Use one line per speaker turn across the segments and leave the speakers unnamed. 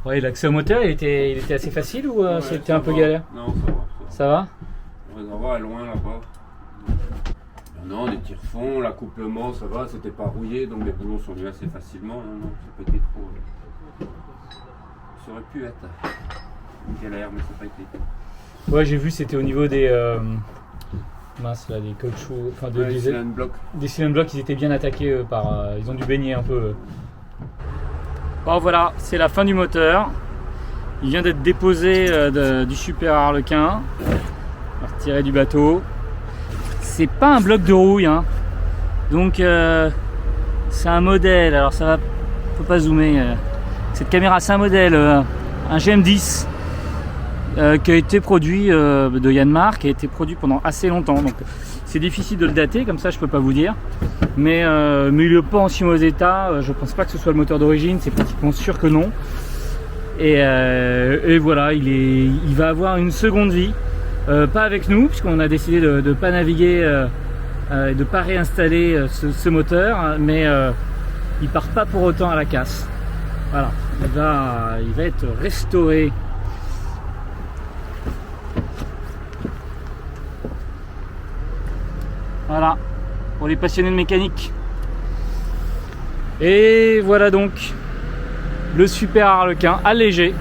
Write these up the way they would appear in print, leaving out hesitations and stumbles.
Ouais, l'accès au moteur, il était assez facile ou
Ouais,
c'était
ça
un peu
va.
galère?
Non, ça va.
Ça va?
Le réservoir est loin là-bas. Non, des tire-fonds, l'accouplement, ça va, c'était pas rouillé, donc les boulons sont venus assez facilement. Non, ça peut être trop. Ça aurait pu être une galère, mais ça n'a pas été.
Ouais, j'ai vu, c'était au niveau des mince là, des caoutchoucs, enfin
Ouais, cylindre bloc.
des cylindres blocs, ils étaient bien attaqués ils ont dû baigner un peu. Bon voilà, c'est la fin du moteur. Il vient d'être déposé du Super Harlequin. On va retirer du bateau. C'est pas un bloc de rouille, hein. Donc c'est un modèle. Alors ça va, faut pas zoomer. Cette caméra, c'est un modèle, un GM10 qui a été produit de Yanmar, qui a été produit pendant assez longtemps. Donc c'est difficile de le dater, comme ça je peux pas vous dire. Mais il n'est pas en si mauvais état. Je pense pas que ce soit le moteur d'origine. C'est pratiquement sûr que non. Et voilà, il va avoir une seconde vie. Pas avec nous, puisqu'on a décidé de ne pas naviguer et de ne pas réinstaller ce moteur, mais il part pas pour autant à la casse. Voilà, il va être restauré. Voilà, pour les passionnés de mécanique. Et voilà donc le Super Harlequin allégé,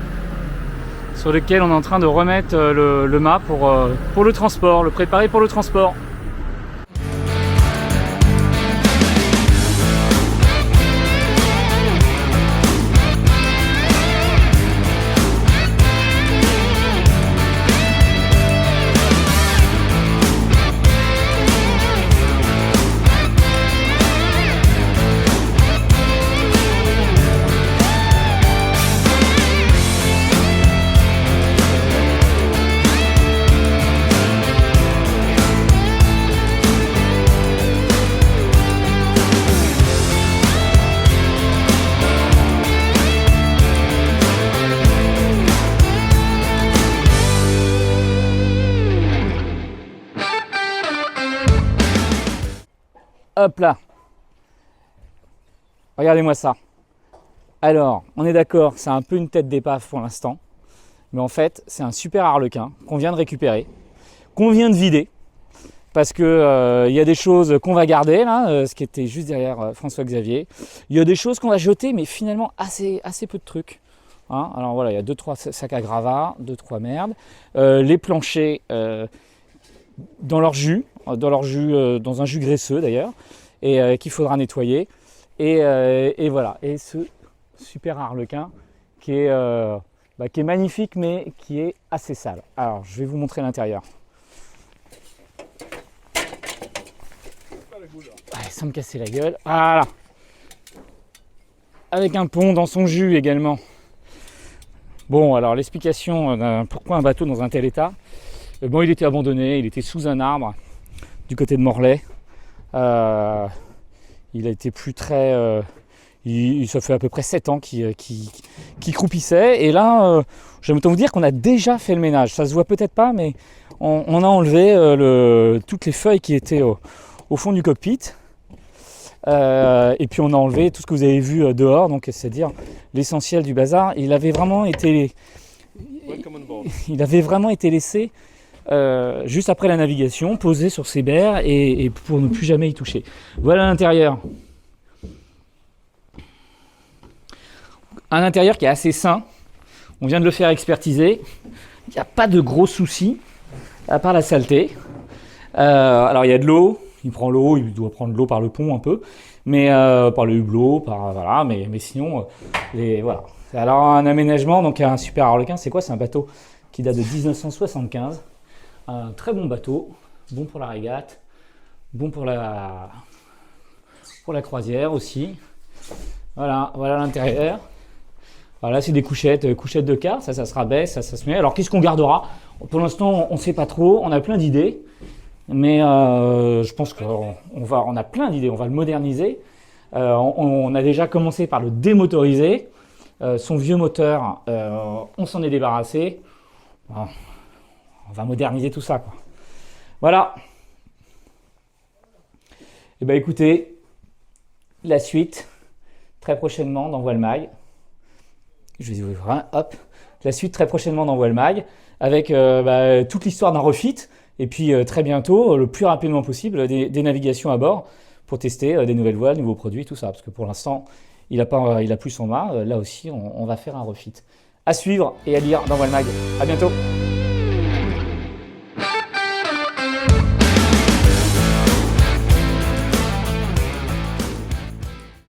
sur lequel on est en train de remettre le mât pour le transport, le préparer pour le transport. Hop là, regardez-moi ça. Alors, on est d'accord, c'est un peu une tête d'épave pour l'instant, mais en fait, c'est un Super Harlequin qu'on vient de récupérer, qu'on vient de vider, parce que y a des choses qu'on va garder, là, ce qui était juste derrière François-Xavier. Il y a des choses qu'on va jeter, mais finalement assez peu de trucs. Hein. Alors voilà, il y a 2-3 sacs à gravats, 2-3 merdes. Les planchers dans leur jus, dans un jus graisseux d'ailleurs, et qu'il faudra nettoyer. Et voilà. Et ce Super Harlequin qui est magnifique, mais qui est assez sale. Alors, je vais vous montrer l'intérieur. Allez, sans me casser la gueule. Voilà. Avec un pont dans son jus également. Bon, alors l'explication pourquoi un bateau dans un tel état. Bon, il était abandonné, il était sous un arbre du côté de Morlaix. Il a été plus très... ça fait à peu près 7 ans qu'il croupissait. Et là, j'aime autant vous dire qu'on a déjà fait le ménage. Ça se voit peut-être pas, mais on a enlevé toutes les feuilles qui étaient au fond du cockpit. Et puis on a enlevé tout ce que vous avez vu dehors, donc c'est-à-dire l'essentiel du bazar. Il avait vraiment été laissé juste après la navigation, posé sur ses berres et pour ne plus jamais y toucher. Voilà l'intérieur. Un intérieur qui est assez sain. On vient de le faire expertiser. Il n'y a pas de gros soucis, à part la saleté. Alors il y a de l'eau. Il prend l'eau, il doit prendre l'eau par le pont un peu, mais par le hublot, voilà, mais sinon, voilà. Alors un aménagement, donc un Super Harlequin, c'est quoi? C'est un bateau qui date de 1975, un très bon bateau, bon pour la régate, bon pour la croisière aussi. Voilà l'intérieur. Voilà, c'est des couchettes de quart, ça se rabaisse, ça se met. Alors qu'est-ce qu'on gardera? Pour l'instant, on ne sait pas trop, on a plein d'idées. Mais je pense qu'on a plein d'idées, on va le moderniser. On a déjà commencé par le démotoriser. Son vieux moteur, on s'en est débarrassé. On va moderniser tout ça, quoi. Voilà. Et bien écoutez, la suite, très prochainement dans Voile Mag. Je vais ouvrir un, hop. La suite très prochainement dans Voile Mag, avec toute l'histoire d'un refit, et puis très bientôt, le plus rapidement possible, des navigations à bord pour tester des nouvelles voiles, nouveaux produits, tout ça. Parce que pour l'instant, il a plus son mât. Là aussi, on va faire un refit. À suivre et à lire dans Voile Mag. À bientôt.